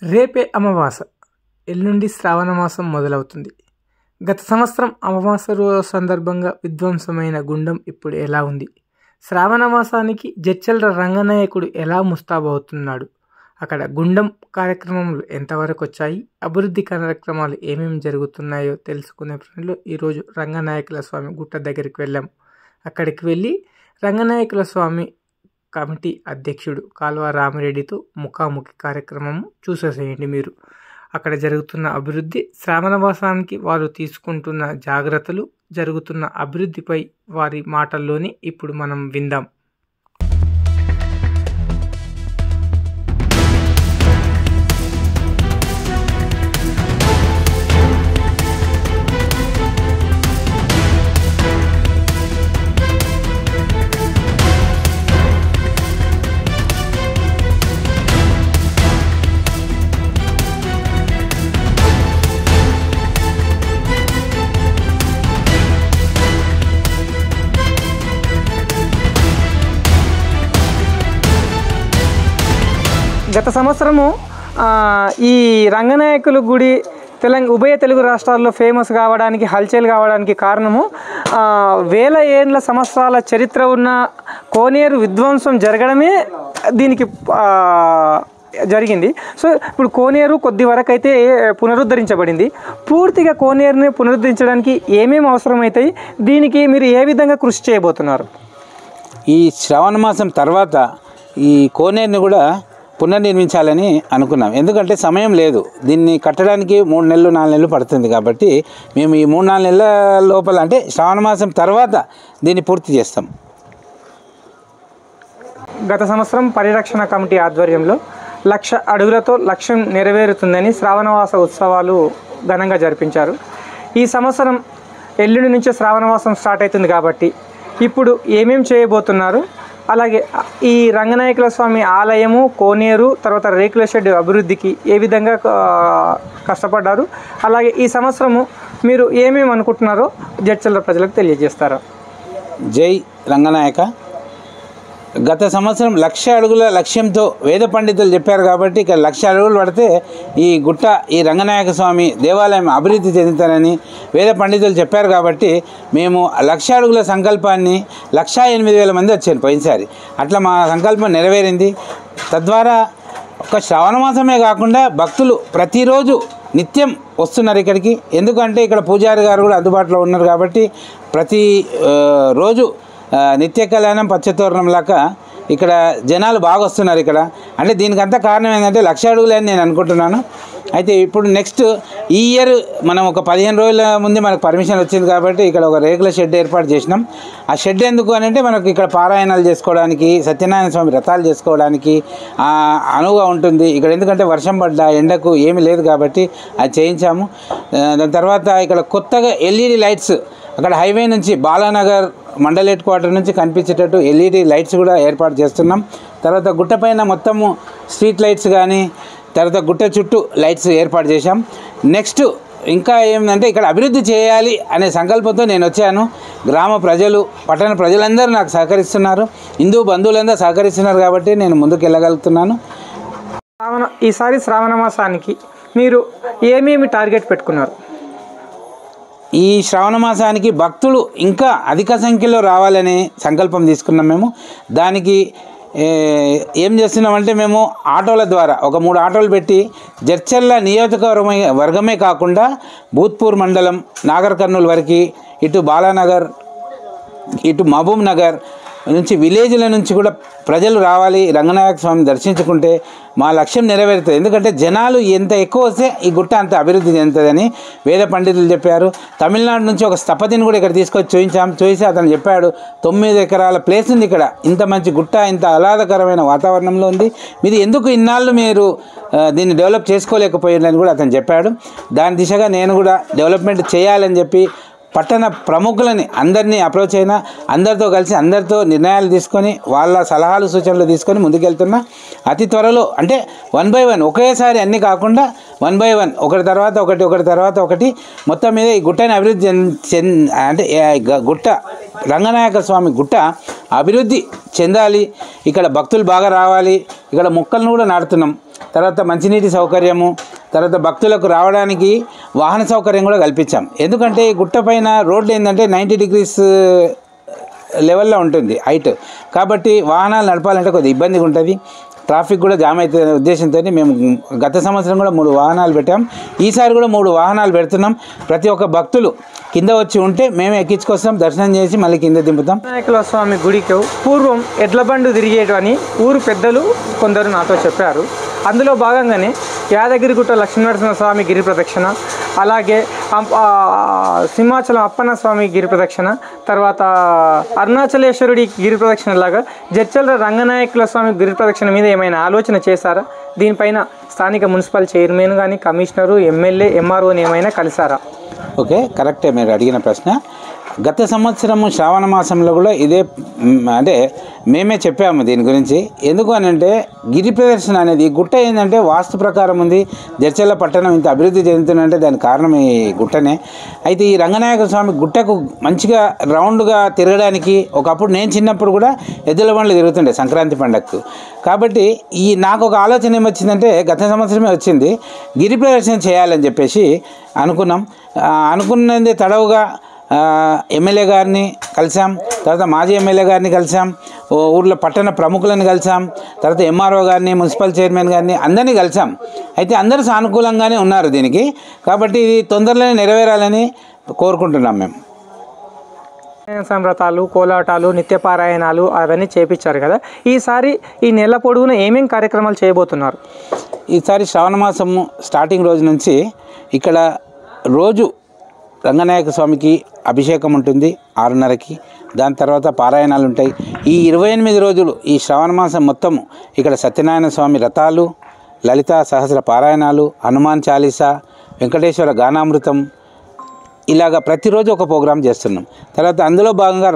రేపే అమావాస్య. ఎల్లుండి శ్రావణ మాసం మొదలవుతుంది. గత సంవత్సరం అమావాస్య రోజు సందర్భంగా విధ్వంసమైన గుండం ఇప్పుడు ఎలా ఉంది? శ్రావణ మాసానికి జడ్చర్ల రంగనాయకుడు ఎలా ముస్తాబవుతున్నాడు? అక్కడ గుండం కార్యక్రమాలు ఎంతవరకు వచ్చాయి? అభివృద్ధి కార్యక్రమాలు ఏమేమి జరుగుతున్నాయో తెలుసుకునే ప్రశ్నలో ఈరోజు రంగనాయకుల స్వామి గుట్ట దగ్గరికి వెళ్ళాము. అక్కడికి వెళ్ళి రంగనాయకుల స్వామి కమిటీ అధ్యక్షుడు కాల్వ రామిరెడ్డితో ముఖాముఖి కార్యక్రమం చూసేసేయండి. మీరు అక్కడ జరుగుతున్న అభివృద్ధి, శ్రావణ మాసానికి వారు తీసుకుంటున్న జాగ్రత్తలు, జరుగుతున్న అభివృద్ధిపై వారి మాటల్లోనే ఇప్పుడు మనం విందాం. గత సంవత్సరము ఈ రంగనాయకుల గుడి ఉభయ తెలుగు రాష్ట్రాల్లో ఫేమస్ కావడానికి, హల్చల్ కావడానికి కారణము వేల ఏళ్ళ సంవత్సరాల చరిత్ర ఉన్న కోనేరు విధ్వంసం జరగడమే దీనికి జరిగింది. సో ఇప్పుడు కోనేరు కొద్ది వరకు అయితే పునరుద్ధరించబడింది. పూర్తిగా కోనేరుని పునరుద్ధరించడానికి ఏమేమి అవసరమవుతాయి, దీనికి మీరు ఏ విధంగా కృషి చేయబోతున్నారు? ఈ శ్రావణ మాసం తర్వాత ఈ కోనేరుని కూడా పునర్నిర్మించాలని అనుకున్నాం. ఎందుకంటే సమయం లేదు, దీన్ని కట్టడానికి 3 నెలలు 4 నెలలు పడుతుంది. కాబట్టి మేము ఈ 3-4 నెలల లోపల, అంటే శ్రావణ మాసం తర్వాత దీన్ని పూర్తి చేస్తాం. గత సంవత్సరం పరిరక్షణ కమిటీ ఆధ్వర్యంలో 1,00,000 అడుగులతో లక్ష్యం నెరవేరుతుందని శ్రావణమాస ఉత్సవాలు ఘనంగా జరిపించారు. ఈ సంవత్సరం ఎల్లుండి నుంచే శ్రావణమాసం స్టార్ట్ అవుతుంది కాబట్టి ఇప్పుడు ఏమేమి చేయబోతున్నారు? అలాగే ఈ రంగనాయకుల స్వామి ఆలయము, కోనేరు, తర్వాత రేకుల షెడ్ అభివృద్ధికి ఏ విధంగా కష్టపడ్డారు? అలాగే ఈ సంవత్సరము మీరు ఏమేమి అనుకుంటున్నారో జడ్చర్ల ప్రజలకు తెలియజేస్తారా? జై రంగనాయక. గత సంవత్సరం 1,00,000 అడుగుల లక్ష్యంతో వేద పండితులు చెప్పారు కాబట్టి ఇక్కడ 1,00,000 అడుగులు పడితే ఈ గుట్ట, ఈ రంగనాయక స్వామి దేవాలయం అభివృద్ధి చెందుతారని వేద పండితులు చెప్పారు. కాబట్టి మేము 1,00,000 అడుగుల సంకల్పాన్ని 1,08,000 మంది వచ్చారు పోయినసారి. అట్లా మా సంకల్పం నెరవేరింది. తద్వారా ఒక శ్రావణ మాసమే కాకుండా భక్తులు ప్రతిరోజు నిత్యం వస్తున్నారు ఇక్కడికి. ఎందుకంటే ఇక్కడ పూజారి గారు కూడా అందుబాటులో ఉన్నారు కాబట్టి ప్రతి రోజు నిత్య కళ్యాణం పచ్చతోరణం లాగా ఇక్కడ జనాలు బాగా వస్తున్నారు ఇక్కడ. అంటే దీనికంతా కారణం ఏంటంటే 1,00,000 అడుగులే అని నేను అనుకుంటున్నాను. అయితే ఇప్పుడు నెక్స్ట్ ఈ ఇయర్ మనం ఒక 15 రోజుల ముందే మనకు పర్మిషన్ వచ్చింది కాబట్టి ఇక్కడ ఒక రేకుల షెడ్ ఏర్పాటు చేసినాం. ఆ షెడ్ ఎందుకు అని అంటే మనకు ఇక్కడ పారాయణాలు చేసుకోవడానికి, సత్యనారాయణ స్వామి వ్రతాలు చేసుకోవడానికి అనువుగా ఉంటుంది ఇక్కడ. ఎందుకంటే వర్షం పడ్డ ఎండకు ఏమీ లేదు కాబట్టి అది చేయించాము. దాని తర్వాత ఇక్కడ కొత్తగా ఎల్ఈడి లైట్స్, అక్కడ హైవే నుంచి బాలానగర్ మండల్ హెడ్ క్వార్టర్ నుంచి కనిపించేటట్టు ఎల్ఈడి లైట్స్ కూడా ఏర్పాటు చేస్తున్నాం. తర్వాత గుట్ట పైన మొత్తము స్ట్రీట్ లైట్స్ కానీ, తర్వాత గుట్ట చుట్టూ లైట్స్ ఏర్పాటు చేశాం. నెక్స్ట్ ఇంకా ఏంటంటే ఇక్కడ అభివృద్ధి చేయాలి అనే సంకల్పంతో నేను వచ్చాను. గ్రామ ప్రజలు, పట్టణ ప్రజలందరూ నాకు సహకరిస్తున్నారు, హిందూ బంధువులందరూ సహకరిస్తున్నారు కాబట్టి నేను ముందుకు వెళ్ళగలుగుతున్నాను. ఈసారి శ్రావణ మాసానికి మీరు ఏమేమి టార్గెట్ పెట్టుకున్నారు? ఈ శ్రావణ మాసానికి భక్తులు ఇంకా అధిక సంఖ్యలో రావాలనే సంకల్పం తీసుకున్నాం మేము. దానికి ఏం చేస్తున్నామంటే మేము ఆటోల ద్వారా ఒక 3 ఆటోలు పెట్టి జడ్చర్ల నియోజకవర్గమే కాకుండా భూత్పూర్ మండలం, నాగర్ కర్నూలు వరకు, ఇటు బాలానగర్, ఇటు మహబూబ్ నగర్ నుంచి విలేజ్ల నుంచి కూడా ప్రజలు రావాలి, రంగనాయక స్వామిని దర్శించుకుంటే మా లక్ష్యం నెరవేరుతుంది. ఎందుకంటే జనాలు ఎంత ఎక్కువ వస్తే ఈ గుట్ట అంత అభివృద్ధి చెందుతుందని వేద పండితులు చెప్పారు. తమిళనాడు నుంచి ఒక స్థపతిని కూడా ఇక్కడ తీసుకొచ్చి చూసి అతను చెప్పాడు 9 ఎకరాల ప్లేస్ ఉంది ఇక్కడ, ఇంత మంచి గుట్ట, ఇంత ఆహ్లాదకరమైన వాతావరణంలో ఉంది, మీరు ఎందుకు ఇన్నాళ్ళు మీరు దీన్ని డెవలప్ చేసుకోలేకపోయిందని కూడా అతను చెప్పాడు. దాని దిశగా నేను కూడా డెవలప్మెంట్ చేయాలని చెప్పి పట్టణ ప్రముఖులని అందరినీ అప్రోచ్ అయినా, అందరితో కలిసి అందరితో నిర్ణయాలు తీసుకొని వాళ్ళ సలహాలు సూచనలు తీసుకొని ముందుకెళ్తున్నా. అతి త్వరలో, అంటే 1 by 1 ఒకేసారి అన్నీ కాకుండా 1 by 1 ఒకటి తర్వాత ఒకటి మొత్తం మీద ఈ గుట్టని అభివృద్ధి అంటే గుట్ట రంగనాయక స్వామి గుట్ట అభివృద్ధి చెందాలి, ఇక్కడ భక్తులు బాగా రావాలి, ఇక్కడ మొక్కలను కూడా నాటుతున్నాం. తర్వాత మంచినీటి సౌకర్యము, తర్వాత భక్తులకు రావడానికి వాహన సౌకర్యం కూడా కల్పించాం. ఎందుకంటే ఈ గుట్ట పైన రోడ్లు ఏంటంటే 90 degrees లెవెల్లో ఉంటుంది హైట్, కాబట్టి వాహనాలు నడపాలంటే కొద్దిగా ఇబ్బందిగా ఉంటుంది, ట్రాఫిక్ కూడా జామ్ అవుతుంది ఉద్దేశంతో మేము గత సంవత్సరం కూడా 3 వాహనాలు పెట్టాం. ఈసారి కూడా 3 వాహనాలు పెడుతున్నాం. ప్రతి ఒక్క భక్తులు కింద వచ్చి ఉంటే మేమే ఎక్కించుకొస్తాం, దర్శనం చేసి మళ్ళీ కింద దింపుతాం. వినాయకుల స్వామి గుడికి పూర్వం ఎడ్ల బండు తిరిగేటని ఊరు పెద్దలు కొందరు నాతో చెప్పారు. అందులో భాగంగానే యాదగిరిగుట్ట లక్ష్మీనరసింహ స్వామి గిరి ప్రదక్షిణ, అలాగే సింహాచలం అప్పన్న స్వామి గిరి ప్రదక్షిణ, తర్వాత అరుణాచలేశ్వరుడి గిరి ప్రదక్షిణ లాగా జడ్చర్ల రంగనాయకుల స్వామి గిరి ప్రదక్షిణ మీద ఏమైనా ఆలోచన చేశారా? దీనిపైన స్థానిక మున్సిపల్ చైర్మన్ కానీ, కమిషనరు, ఎమ్మెల్యే, ఎంఆర్ఓని ఏమైనా కలిసారా? ఓకే, కరెక్టే మీరు అడిగిన ప్రశ్న. గత సంవత్సరము శ్రావణ మాసంలో కూడా ఇదే అంటే మేమే చెప్పాము దీని గురించి. ఎందుకు అని అంటే గిరి ప్రదర్శన అనేది గుట్ట ఏంటంటే వాస్తు ప్రకారం ఉంది. జడ్చర్ల పట్టణం ఇంత అభివృద్ధి చెందుతుందంటే దానికి కారణం ఈ గుట్టనే. అయితే ఈ రంగనాయక స్వామి గుట్టకు మంచిగా రౌండ్గా తిరగడానికి ఒకప్పుడు నేను చిన్నప్పుడు కూడా ఎద్దుల బండ్లు తిరుగుతుండే సంక్రాంతి పండగకు. కాబట్టి నాకు ఒక ఆలోచన ఏమొచ్చిందంటే గత సంవత్సరమే వచ్చింది, గిరి ప్రదర్శన చేయాలని చెప్పేసి అనుకున్నాం. అనుకున్నది తడవుగా ఎమ్మెల్యే గారిని కలిసాం, తర్వాత మాజీ ఎమ్మెల్యే గారిని కలిసాం, ఊర్లో పట్టణ ప్రముఖులను కలిసాం, తర్వాత ఎంఆర్ఓ గారిని, మున్సిపల్ చైర్మన్ గారిని అందరినీ కలిసాం. అయితే అందరూ సానుకూలంగానే ఉన్నారు దీనికి. కాబట్టి ఇది తొందరలోనే నెరవేరాలని కోరుకుంటున్నాం మేము. సంవ్రతాలు, కోలాటాలు, నిత్యపారాయణాలు అవన్నీ చేపించారు కదా, ఈసారి ఈ నెల పొడవునా ఏమేమి కార్యక్రమాలు చేయబోతున్నారు? ఈసారి శ్రావణ మాసము స్టార్టింగ్ రోజు నుంచి ఇక్కడ రోజు రంగనాయక స్వామికి అభిషేకం ఉంటుంది 6:30కి. దాని తర్వాత పారాయణాలు ఉంటాయి. ఈ 28 రోజులు ఈ శ్రావణ మాసం మొత్తము ఇక్కడ సత్యనారాయణ స్వామి రథాలు, లలిత సహస్ర పారాయణాలు, హనుమాన్ చాలీసా, వెంకటేశ్వర గానామృతం, ఇలాగ ప్రతిరోజు ఒక ప్రోగ్రాం చేస్తున్నాం. తర్వాత అందులో భాగంగా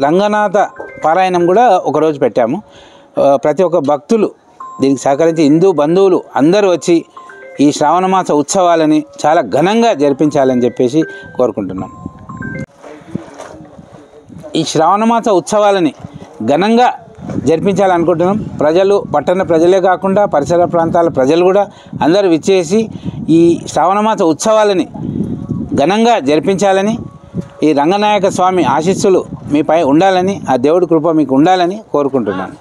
రంగనాథ పారాయణం కూడా ఒకరోజు పెట్టాము. ప్రతి ఒక్క భక్తులు దీనికి సహకరించి హిందూ బంధువులు అందరూ వచ్చి ఈ శ్రావణమాస ఉత్సవాలని చాలా ఘనంగా జరిపించాలని చెప్పేసి కోరుకుంటున్నాం. ఈ శ్రావణమాస ఉత్సవాలని ఘనంగా జరిపించాలనుకుంటున్నాం. ప్రజలు, పట్టణ ప్రజలే కాకుండా పరిసర ప్రాంతాల ప్రజలు కూడా అందరూ విచ్చేసి ఈ శ్రావణమాస ఉత్సవాలని ఘనంగా జరిపించాలని, ఈ రంగనాయక స్వామి ఆశీస్సులు మీపై ఉండాలని, ఆ దేవుడి కృప మీకు ఉండాలని కోరుకుంటున్నాను.